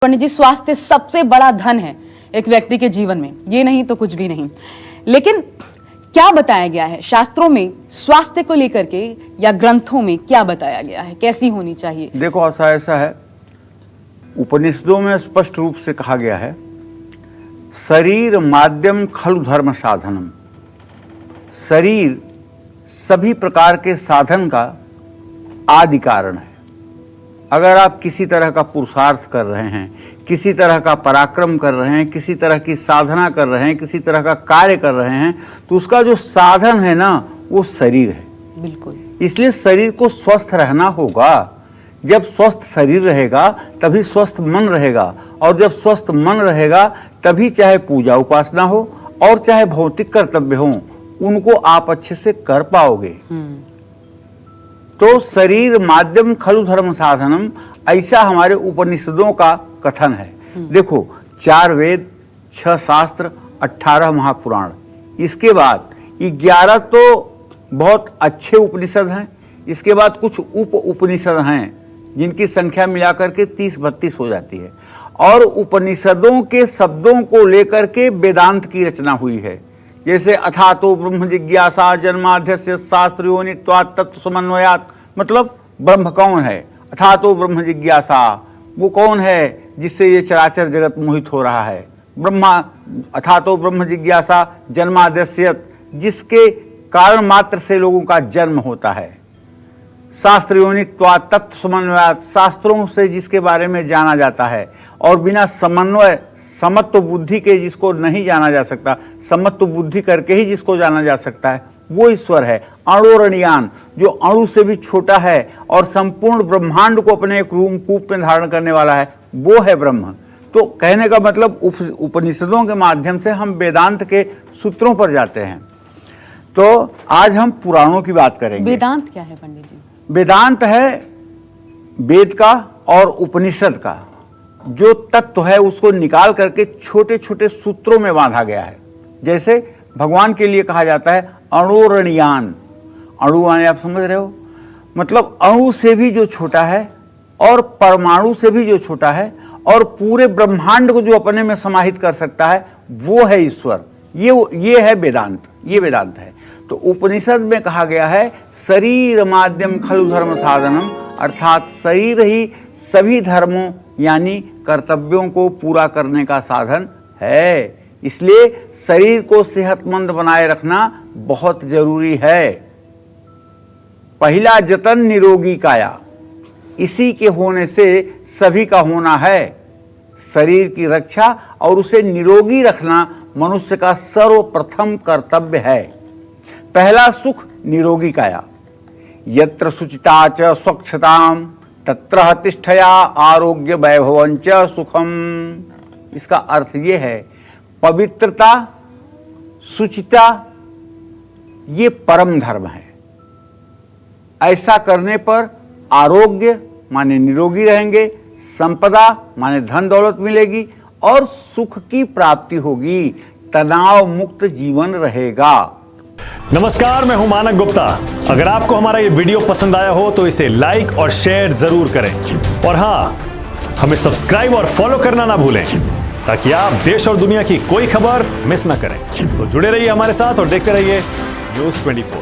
पंडित जी, स्वास्थ्य सबसे बड़ा धन है एक व्यक्ति के जीवन में, ये नहीं तो कुछ भी नहीं। लेकिन क्या बताया गया है शास्त्रों में स्वास्थ्य को लेकर के, या ग्रंथों में क्या बताया गया है, कैसी होनी चाहिए? देखो, ऐसा है, उपनिषदों में स्पष्ट रूप से कहा गया है, शरीर माध्यम खलु धर्म साधनम। शरीर सभी प्रकार के साधन का आदि कारण है। अगर आप किसी तरह का पुरुषार्थ कर रहे हैं, किसी तरह का पराक्रम कर रहे हैं, किसी तरह की साधना कर रहे हैं, किसी तरह का कार्य कर रहे हैं, तो उसका जो साधन है ना, वो शरीर है। बिल्कुल। इसलिए शरीर को स्वस्थ रहना होगा। जब स्वस्थ शरीर रहेगा तभी स्वस्थ मन रहेगा, और जब स्वस्थ मन रहेगा तभी चाहे पूजा उपासना हो और चाहे भौतिक कर्तव्य हो, उनको आप अच्छे से कर पाओगे। तो शरीर माध्यम खलु धर्म साधनम, ऐसा हमारे उपनिषदों का कथन है। देखो, 4 वेद, 6 शास्त्र, 18 महापुराण, इसके बाद 11 तो बहुत अच्छे उपनिषद हैं, इसके बाद कुछ उप उपनिषद हैं जिनकी संख्या मिलाकर के 30-32 हो जाती है, और उपनिषदों के शब्दों को लेकर के वेदांत की रचना हुई है। जैसे अथातो ब्रह्म जिज्ञासा जन्माद्यस्य शास्त्र योनित्वात् तत्व समन्वयात्, मतलब ब्रह्म कौन है, अथातो ब्रह्म जिज्ञासा, वो कौन है जिससे ये चराचर जगत मोहित हो रहा है। ब्रह्मा अथातो ब्रह्म जिज्ञासा जन्माद्यस्य, जिसके कारण मात्र से लोगों का जन्म होता है। शास्त्र योनित्वात् तत्व समन्वयात्, शास्त्रों से जिसके बारे में जाना जाता है, और बिना समन्वय समत्व बुद्धि के जिसको नहीं जाना जा सकता, समत्व बुद्धि करके ही जिसको जाना जा सकता है, वो ईश्वर है। अणोरणियान, जो अणु से भी छोटा है और संपूर्ण ब्रह्मांड को अपने एक रूपकूप में धारण करने वाला है, वो है ब्रह्म। तो कहने का मतलब उपनिषदों के माध्यम से हम वेदांत के सूत्रों पर जाते हैं। तो आज हम पुराणों की बात करेंगे। वेदांत क्या है पंडित जी? वेदांत है वेद का और उपनिषद का जो तत्व है, उसको निकाल करके छोटे छोटे सूत्रों में बांधा गया है। जैसे भगवान के लिए कहा जाता है अणोरणियान। अणु माने आप समझ रहे हो, मतलब अणु से भी जो छोटा है और परमाणु से भी जो छोटा है और पूरे ब्रह्मांड को जो अपने में समाहित कर सकता है, वो है ईश्वर। ये है वेदांत, ये वेदांत है। तो उपनिषद में कहा गया है शरीर माध्यम खलु धर्म साधनम, अर्थात शरीर ही सभी धर्मों यानी कर्तव्यों को पूरा करने का साधन है। इसलिए शरीर को सेहतमंद बनाए रखना बहुत जरूरी है। पहला जतन निरोगी काया, इसी के होने से सभी का होना है। शरीर की रक्षा और उसे निरोगी रखना मनुष्य का सर्वप्रथम कर्तव्य है। पहला सुख निरोगी काया। यत्र शुचिता च स्वच्छताम तत्र तिष्ठया आरोग्य वैभवंच सुखम। इसका अर्थ ये है, पवित्रता, शुचिता, ये परम धर्म है। ऐसा करने पर आरोग्य माने निरोगी रहेंगे, संपदा माने धन दौलत मिलेगी, और सुख की प्राप्ति होगी, तनाव मुक्त जीवन रहेगा। नमस्कार, मैं हूं मानक गुप्ता। अगर आपको हमारा ये वीडियो पसंद आया हो तो इसे लाइक और शेयर जरूर करें, और हां, हमें सब्सक्राइब और फॉलो करना ना भूलें ताकि आप देश और दुनिया की कोई खबर मिस ना करें। तो जुड़े रहिए हमारे साथ और देखते रहिए न्यूज़ 24।